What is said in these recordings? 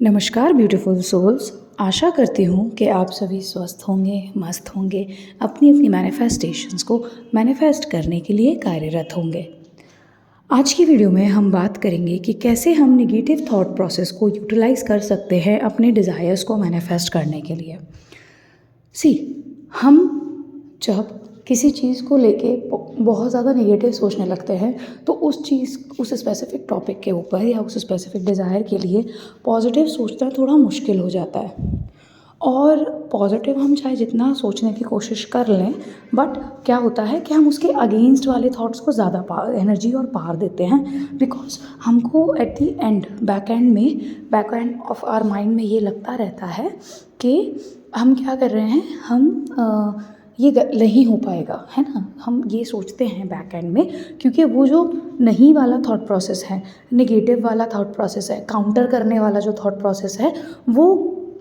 नमस्कार beautiful souls. आशा करती हूँ कि आप सभी स्वस्थ होंगे, मस्त होंगे, अपनी अपनी मैनिफेस्टेशंस को मैनिफेस्ट करने के लिए कार्यरत होंगे। आज की वीडियो में हम बात करेंगे कि कैसे हम नेगेटिव थॉट प्रोसेस को यूटिलाइज कर सकते हैं अपने डिज़ायर्स को मैनिफेस्ट करने के लिए। हम जब किसी चीज़ को लेके बहुत ज़्यादा नेगेटिव सोचने लगते हैं तो उस स्पेसिफिक टॉपिक के ऊपर या उस स्पेसिफिक डिज़ायर के लिए पॉजिटिव सोचना थोड़ा मुश्किल हो जाता है। और पॉजिटिव हम चाहे जितना सोचने की कोशिश कर लें, बट क्या होता है कि हम उसके अगेंस्ट वाले थॉट्स को ज़्यादा एनर्जी और पावर देते हैं, बिकॉज हमको at the end back end of our mind में ये लगता रहता है कि हम क्या कर रहे हैं, ये नहीं हो पाएगा, है ना। हम ये सोचते हैं बैक एंड में, क्योंकि वो जो नहीं वाला थॉट प्रोसेस है, नेगेटिव वाला थॉट प्रोसेस है, काउंटर करने वाला जो थॉट प्रोसेस है, वो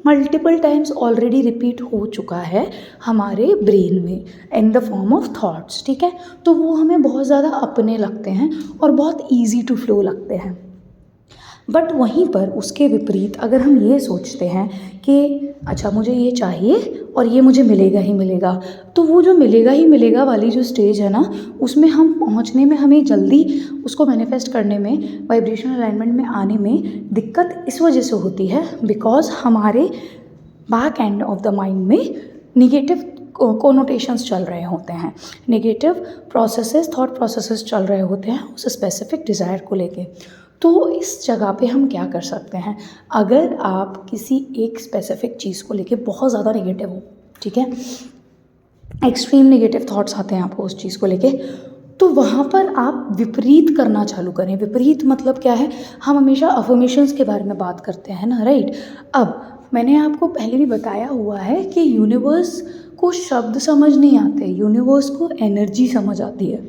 मल्टीपल टाइम्स ऑलरेडी रिपीट हो चुका है हमारे ब्रेन में in the form of thoughts, ठीक है। तो वो हमें बहुत ज़्यादा अपने लगते हैं और बहुत ईजी टू फ्लो लगते हैं। बट वहीं पर उसके विपरीत अगर हम ये सोचते हैं कि अच्छा मुझे ये चाहिए और ये मुझे मिलेगा ही मिलेगा, तो वो जो मिलेगा ही मिलेगा वाली जो स्टेज है ना, उसमें हम पहुंचने में, हमें जल्दी उसको मैनिफेस्ट करने में, वाइब्रेशनल अलाइनमेंट में आने में दिक्कत इस वजह से होती है बिकॉज हमारे back end of the mind में निगेटिव कोनोटेशंस चल रहे होते हैं, नेगेटिव प्रोसेसेस, थॉट प्रोसेसेस चल रहे होते हैं उस स्पेसिफिक डिज़ायर को लेके। तो इस जगह पे हम क्या कर सकते हैं, अगर आप किसी एक स्पेसिफिक चीज़ को लेके बहुत ज़्यादा नेगेटिव हो, ठीक है, एक्सट्रीम नेगेटिव थॉट्स आते हैं आपको उस चीज़ को लेके, तो वहाँ पर आप विपरीत करना चालू करें। विपरीत मतलब क्या है, हम हमेशा अफर्मेशंस के बारे में बात करते हैं ना, राइट। अब मैंने आपको पहले भी बताया हुआ है कि यूनिवर्स को शब्द समझ नहीं आते, यूनिवर्स को एनर्जी समझ आती है।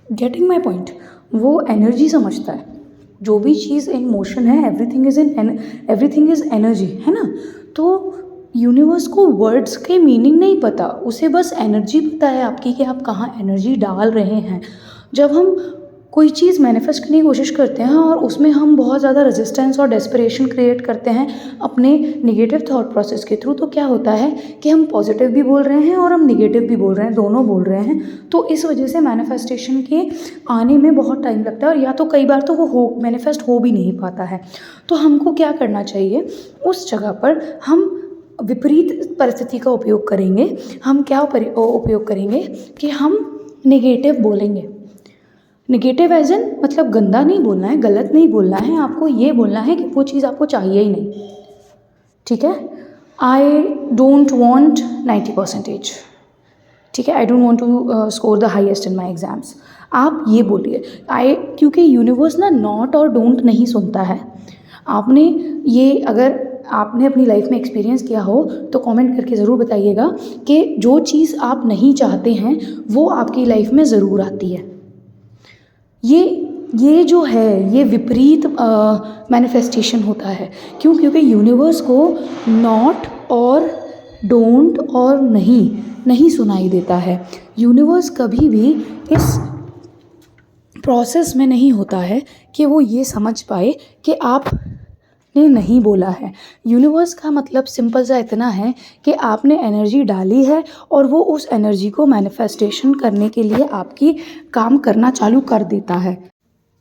गेटिंग माई पॉइंट, वो एनर्जी समझता है। जो भी चीज़ इन मोशन है, एवरीथिंग इज़ एनर्जी, है ना। तो यूनिवर्स को वर्ड्स के मीनिंग नहीं पता, उसे बस एनर्जी पता है आपकी कि आप कहाँ एनर्जी डाल रहे हैं। जब हम कोई चीज़ मैनिफेस्ट करने की कोशिश करते हैं और उसमें हम बहुत ज़्यादा रेजिस्टेंस और डेस्परेशन क्रिएट करते हैं अपने निगेटिव थॉट प्रोसेस के थ्रू, तो क्या होता है कि हम पॉजिटिव भी बोल रहे हैं और हम निगेटिव भी बोल रहे हैं, दोनों बोल रहे हैं। तो इस वजह से मैनिफेस्टेशन के आने में बहुत टाइम लगता है, और या तो कई बार तो वो मैनिफेस्ट हो भी नहीं पाता है। तो हमको क्या करना चाहिए, उस जगह पर हम विपरीत परिस्थिति का उपयोग करेंगे। हम क्या उपयोग करेंगे कि हम नेगेटिव बोलेंगे। नेगेटिव एज इन मतलब गंदा नहीं बोलना है, गलत नहीं बोलना है, आपको ये बोलना है कि वो चीज़ आपको चाहिए ही नहीं, ठीक है। आई डोंट वॉन्ट 90%, ठीक है। I don't want to score the highest in my exams, आप ये बोलिए। क्योंकि यूनिवर्स ना नॉट और डोंट नहीं सुनता है। आपने ये, अगर आपने अपनी लाइफ में एक्सपीरियंस किया हो तो कमेंट करके ज़रूर बताइएगा कि जो चीज़ आप नहीं चाहते हैं वो आपकी लाइफ में ज़रूर आती है। ये जो है, ये विपरीत मैनिफेस्टेशन होता है। क्यों? क्योंकि यूनिवर्स को नॉट और डोंट और नहीं सुनाई देता है। यूनिवर्स कभी भी इस प्रोसेस में नहीं होता है कि वो ये समझ पाए कि आपने नहीं बोला है। यूनिवर्स का मतलब सिंपल सा इतना है कि आपने एनर्जी डाली है और वो उस एनर्जी को मैनिफेस्टेशन करने के लिए आपकी काम करना चालू कर देता है।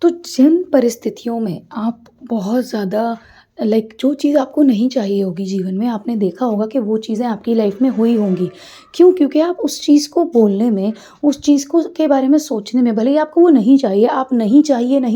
तो जिन परिस्थितियों में आप बहुत ज़्यादा जो चीज़ आपको नहीं चाहिए होगी जीवन में, आपने देखा होगा कि वो चीज़ें आपकी लाइफ में हुई होंगी। क्यों? क्योंकि आप उस चीज़ को बोलने में, उस चीज़ को के बारे में सोचने में, भले ही आपको वो नहीं चाहिए, आप नहीं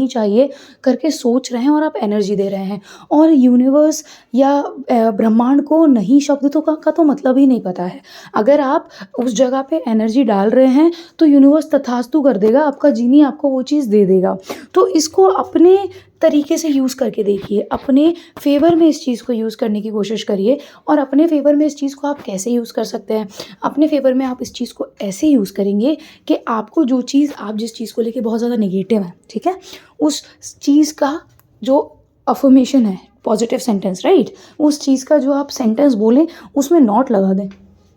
चाहिए करके सोच रहे हैं और आप एनर्जी दे रहे हैं। और यूनिवर्स या ब्रह्मांड को नहीं शब्द का तो मतलब ही नहीं पता है। अगर आप उस जगह पे एनर्जी डाल रहे हैं तो यूनिवर्स तथास्तु कर देगा, आपका जीनी आपको वो चीज़ दे देगा। तो इसको अपने तरीके से यूज़ करके देखिए, अपने फेवर में इस चीज़ को यूज़ करने की कोशिश करिए। और अपने फेवर में इस चीज़ को आप कैसे यूज़ कर सकते हैं? अपने फेवर में आप इस चीज़ को ऐसे यूज़ करेंगे कि आपको जो चीज़, आप जिस चीज़ को लेके बहुत ज़्यादा नेगेटिव है, ठीक है, उस चीज़ का जो अफर्मेशन है, पॉजिटिव सेंटेंस, राइट, उस चीज़ का जो आप सेंटेंस बोलें उसमें नॉट लगा दें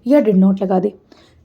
या डिड नॉट लगा दें,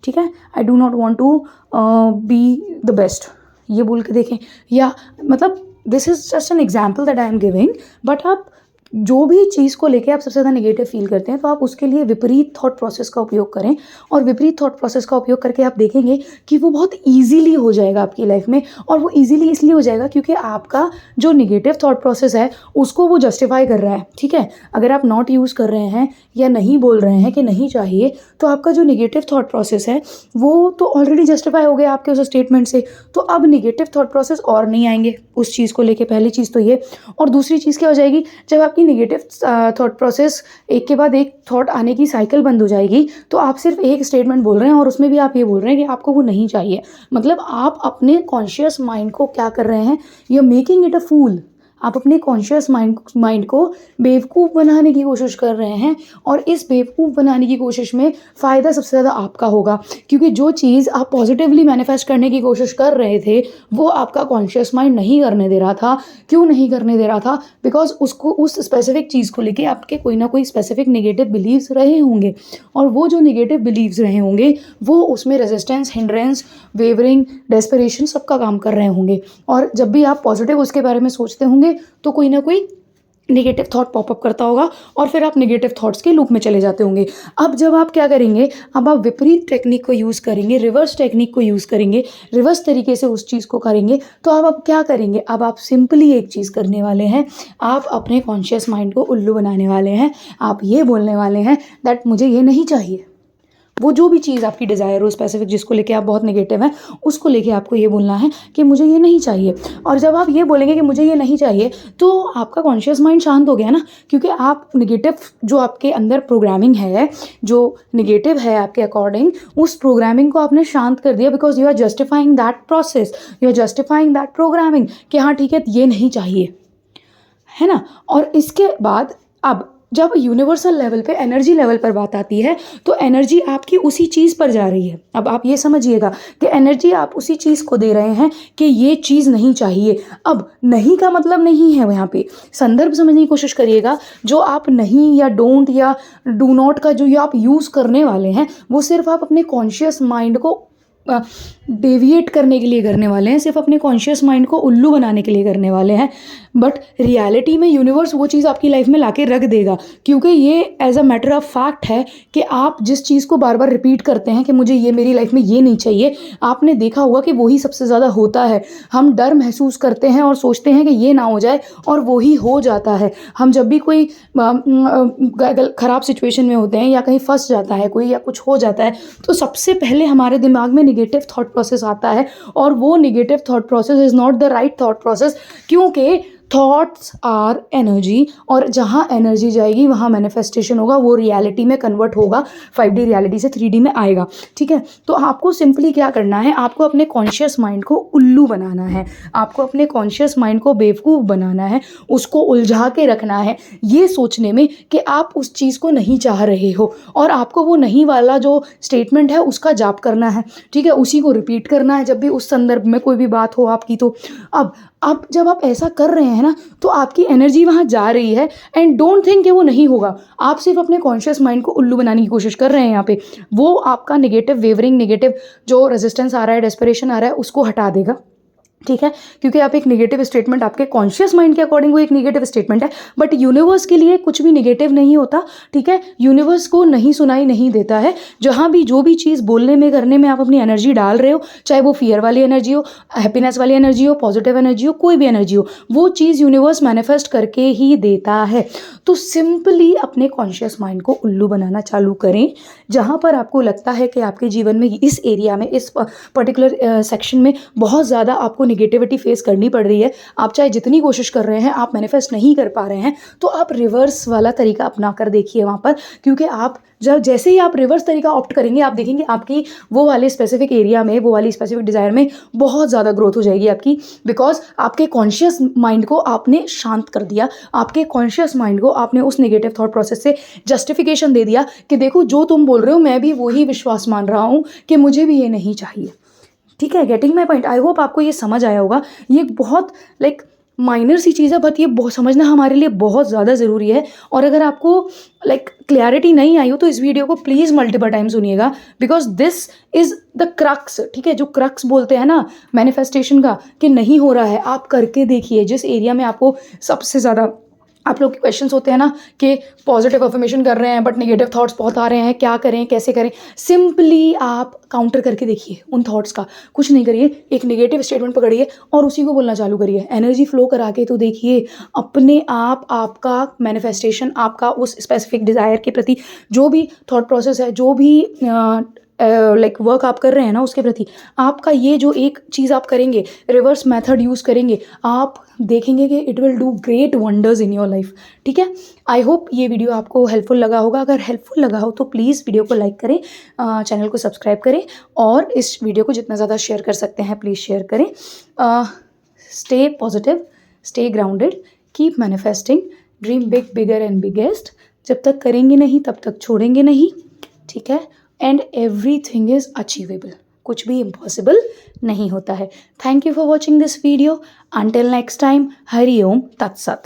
ठीक है। I do not want to be the best, ये बोल के देखें। या मतलब this is just an example that I am giving, but आप जो भी चीज़ को लेके आप सबसे ज़्यादा नेगेटिव फील करते हैं तो आप उसके लिए विपरीत थॉट प्रोसेस का उपयोग करें, और विपरीत थॉट प्रोसेस का उपयोग करके आप देखेंगे कि वो बहुत ईजीली हो जाएगा आपकी लाइफ में। और वो ईजीली इसलिए हो जाएगा क्योंकि आपका जो नेगेटिव थॉट प्रोसेस है उसको वो जस्टिफाई कर रहा है, ठीक है। अगर आप नॉट यूज़ कर रहे हैं या नहीं बोल रहे हैं कि नहीं चाहिए, तो आपका जो नेगेटिव थॉट प्रोसेस है वो तो ऑलरेडी जस्टिफाई हो गया आपके उस स्टेटमेंट से। तो अब नेगेटिव थॉट प्रोसेस और नहीं आएंगे उस चीज़ को लेके, पहली चीज़ तो ये। और दूसरी चीज़ क्या हो जाएगी, जब आपकी नेगेटिव थॉट प्रोसेस एक के बाद एक थॉट आने की साइकिल बंद हो जाएगी, तो आप सिर्फ एक स्टेटमेंट बोल रहे हैं और उसमें भी आप ये बोल रहे हैं कि आपको वो नहीं चाहिए। मतलब आप अपने कॉन्शियस माइंड को क्या कर रहे हैं, you are making it a fool. आप अपने कॉन्शियस माइंड को बेवकूफ़ बनाने की कोशिश कर रहे हैं, और इस बेवकूफ़ बनाने की कोशिश में फ़ायदा सबसे ज़्यादा आपका होगा, क्योंकि जो चीज़ आप पॉजिटिवली मैनिफेस्ट करने की कोशिश कर रहे थे वो आपका कॉन्शियस माइंड नहीं करने दे रहा था। क्यों नहीं करने दे रहा था? बिकॉज उसको उस स्पेसिफिक चीज़ को लेके आपके कोई ना कोई स्पेसिफिक नेगेटिव बिलीव्स रहे होंगे, और वो जो नेगेटिव बिलीव्स रहे होंगे वो उसमें रेजिस्टेंस, हिंड्रेंस, वेवरिंग, डेस्परेशन सबका काम कर रहे होंगे। और जब भी आप पॉजिटिव उसके बारे में सोचते होंगे तो कोई ना कोई नेगेटिव थॉट पॉपअप करता होगा, और फिर आप नेगेटिव थॉट्स के लूप में चले जाते होंगे। अब जब आप क्या करेंगे, अब आप विपरीत टेक्निक को यूज़ करेंगे, रिवर्स टेक्निक को यूज़ करेंगे, रिवर्स तरीके से उस चीज़ को करेंगे। तो अब क्या करेंगे, अब आप सिंपली एक चीज़ करने वाले हैं, आप अपने कॉन्शियस माइंड को उल्लू बनाने वाले हैं। आप ये बोलने वाले हैं दैट मुझे ये नहीं चाहिए। वो जो भी चीज़ आपकी डिज़ायर हो स्पेसिफिक, जिसको लेके आप बहुत नेगेटिव हैं, उसको लेके आपको ये बोलना है कि मुझे ये नहीं चाहिए। और जब आप ये बोलेंगे कि मुझे ये नहीं चाहिए, तो आपका कॉन्शियस माइंड शांत हो गया ना, क्योंकि आप नेगेटिव जो आपके अंदर प्रोग्रामिंग है, जो नेगेटिव है आपके अकॉर्डिंग, उस प्रोग्रामिंग को आपने शांत कर दिया। Because you are justifying that process, you are justifying that programming कि हाँ ठीक है ये नहीं चाहिए, है ना। और इसके बाद अब जब यूनिवर्सल लेवल पे, एनर्जी लेवल पर बात आती है, तो एनर्जी आपकी उसी चीज़ पर जा रही है। अब आप ये समझिएगा कि एनर्जी आप उसी चीज़ को दे रहे हैं कि ये चीज़ नहीं चाहिए। अब नहीं का मतलब नहीं है, यहाँ पे संदर्भ समझने की कोशिश करिएगा। जो आप नहीं या डोंट या डू नॉट का जो आप यूज़ करने वाले हैं, वो सिर्फ आप अपने कॉन्शियस माइंड को डेविएट करने के लिए करने वाले हैं, सिर्फ अपने कॉन्शियस माइंड को उल्लू बनाने के लिए करने वाले हैं। बट रियलिटी में यूनिवर्स वो चीज़ आपकी लाइफ में लाके रख देगा, क्योंकि ये as a matter of fact है कि आप जिस चीज़ को बार बार रिपीट करते हैं कि मुझे ये मेरी लाइफ में ये नहीं चाहिए, आपने देखा होगा कि वही सबसे ज़्यादा होता है। हम डर महसूस करते हैं और सोचते हैं कि ये ना हो जाए, और वही हो जाता है। हम जब भी कोई ख़राब सिचुएशन में होते हैं या कहीं फंस जाता है कोई, या कुछ हो जाता है, तो सबसे पहले हमारे दिमाग में नेगेटिव थॉट प्रोसेस आता है, और वो negative thought process is not the right thought process, क्योंकि थॉट्स आर एनर्जी, और जहाँ एनर्जी जाएगी वहाँ मैनिफेस्टेशन होगा, वो रियलिटी में कन्वर्ट होगा, 5D रियलिटी से 3D में आएगा, ठीक है। तो आपको सिंपली क्या करना है, आपको अपने कॉन्शियस माइंड को उल्लू बनाना है, आपको अपने कॉन्शियस माइंड को बेवकूफ़ बनाना है, उसको उलझा के रखना है ये सोचने में कि आप उस चीज़ को नहीं चाह रहे हो, और आपको वो नहीं वाला जो स्टेटमेंट है उसका जाप करना है, ठीक है, उसी को रिपीट करना है जब भी उस संदर्भ में कोई भी बात हो आपकी। तो अब जब आप ऐसा कर रहे हैं ना, तो आपकी एनर्जी वहाँ जा रही है, एंड डोंट थिंक कि वो नहीं होगा। आप सिर्फ अपने कॉन्शियस माइंड को उल्लू बनाने की कोशिश कर रहे हैं यहाँ पे। वो आपका नेगेटिव वेवरिंग, नेगेटिव जो रेजिस्टेंस आ रहा है, डेस्परेशन आ रहा है, उसको हटा देगा, ठीक है। क्योंकि आप एक नेगेटिव स्टेटमेंट, आपके कॉन्शियस माइंड के अकॉर्डिंग वो एक नेगेटिव स्टेटमेंट है, बट यूनिवर्स के लिए कुछ भी नेगेटिव नहीं होता, ठीक है। यूनिवर्स को नहीं सुनाई नहीं देता है। जहाँ भी जो भी चीज़ बोलने में, करने में आप अपनी एनर्जी डाल रहे हो, चाहे वो फियर वाली एनर्जी हो, हैप्पीनेस वाली एनर्जी हो, पॉजिटिव एनर्जी हो, कोई भी एनर्जी हो, वो चीज़ यूनिवर्स मैनिफेस्ट करके ही देता है। तो सिंपली अपने कॉन्शियस माइंड को उल्लू बनाना चालू करें। जहाँ पर आपको लगता है कि आपके जीवन में इस एरिया में, इस पर्टिकुलर सेक्शन में बहुत ज़्यादा आपको नेगेटिविटी फेस करनी पड़ रही है, आप चाहे जितनी कोशिश कर रहे हैं आप मैनिफेस्ट नहीं कर पा रहे हैं, तो आप रिवर्स वाला तरीका अपना कर देखिए वहाँ पर। क्योंकि आप जब जैसे ही आप रिवर्स तरीका ऑप्ट करेंगे, आप देखेंगे आपकी वो वाले स्पेसिफिक एरिया में, वो वाली स्पेसिफिक डिज़ायर में बहुत ज़्यादा ग्रोथ हो जाएगी आपकी। बिकॉज आपके कॉन्शियस माइंड को आपने शांत कर दिया, आपके कॉन्शियस माइंड को आपने उस नेगेटिव थॉट प्रोसेस से जस्टिफिकेशन दे दिया कि देखो जो तुम बोल रहे हो मैं भी वही विश्वास मान रहा हूँ कि मुझे भी ये नहीं चाहिए, ठीक है। Getting my point. I hope आपको ये समझ आया होगा। ये बहुत माइनर सी चीज़ है, बट ये बहुत समझना हमारे लिए बहुत ज़्यादा ज़रूरी है। और अगर आपको क्लैरिटी नहीं आई हो तो इस वीडियो को प्लीज़ मल्टीपल टाइम सुनिएगा, because this is the crux, ठीक है। जो क्रक्स बोलते हैं ना मैनिफेस्टेशन का, कि नहीं हो रहा है, आप करके देखिए जिस एरिया में आपको सबसे ज़्यादा आप लोग के क्वेश्चंस होते हैं ना कि पॉजिटिव अफर्मेशन कर रहे हैं बट नेगेटिव थॉट्स बहुत आ रहे हैं, क्या करें कैसे करें। सिंपली आप काउंटर करके देखिए उन थॉट्स का, कुछ नहीं करिए, एक नेगेटिव स्टेटमेंट पकड़िए और उसी को बोलना चालू करिए। एनर्जी फ्लो करा के तो देखिए, अपने आप आपका मैनिफेस्टेशन, आपका उस स्पेसिफिक डिज़ायर के प्रति जो भी थॉट प्रोसेस है, जो भी लाइक वर्क आप कर रहे हैं ना उसके प्रति, आपका ये जो एक चीज़ आप करेंगे, रिवर्स मेथड यूज़ करेंगे, आप देखेंगे कि it will do great wonders in your life. ठीक है, आई होप ये वीडियो आपको हेल्पफुल लगा होगा। अगर हेल्पफुल लगा हो तो प्लीज़ वीडियो को लाइक करें, चैनल को सब्सक्राइब करें और इस वीडियो को जितना ज़्यादा शेयर कर सकते हैं प्लीज़ शेयर करें। Stay positive, stay grounded, keep manifesting, dream big, bigger and biggest. जब तक करेंगे नहीं तब तक छोड़ेंगे नहीं। ठीक है, एंड एवरीथिंग इज़ अचीवेबल, कुछ भी इम्पॉसिबल नहीं होता है। Thank you for watching this video. Until next time, Hari Om तत्सत।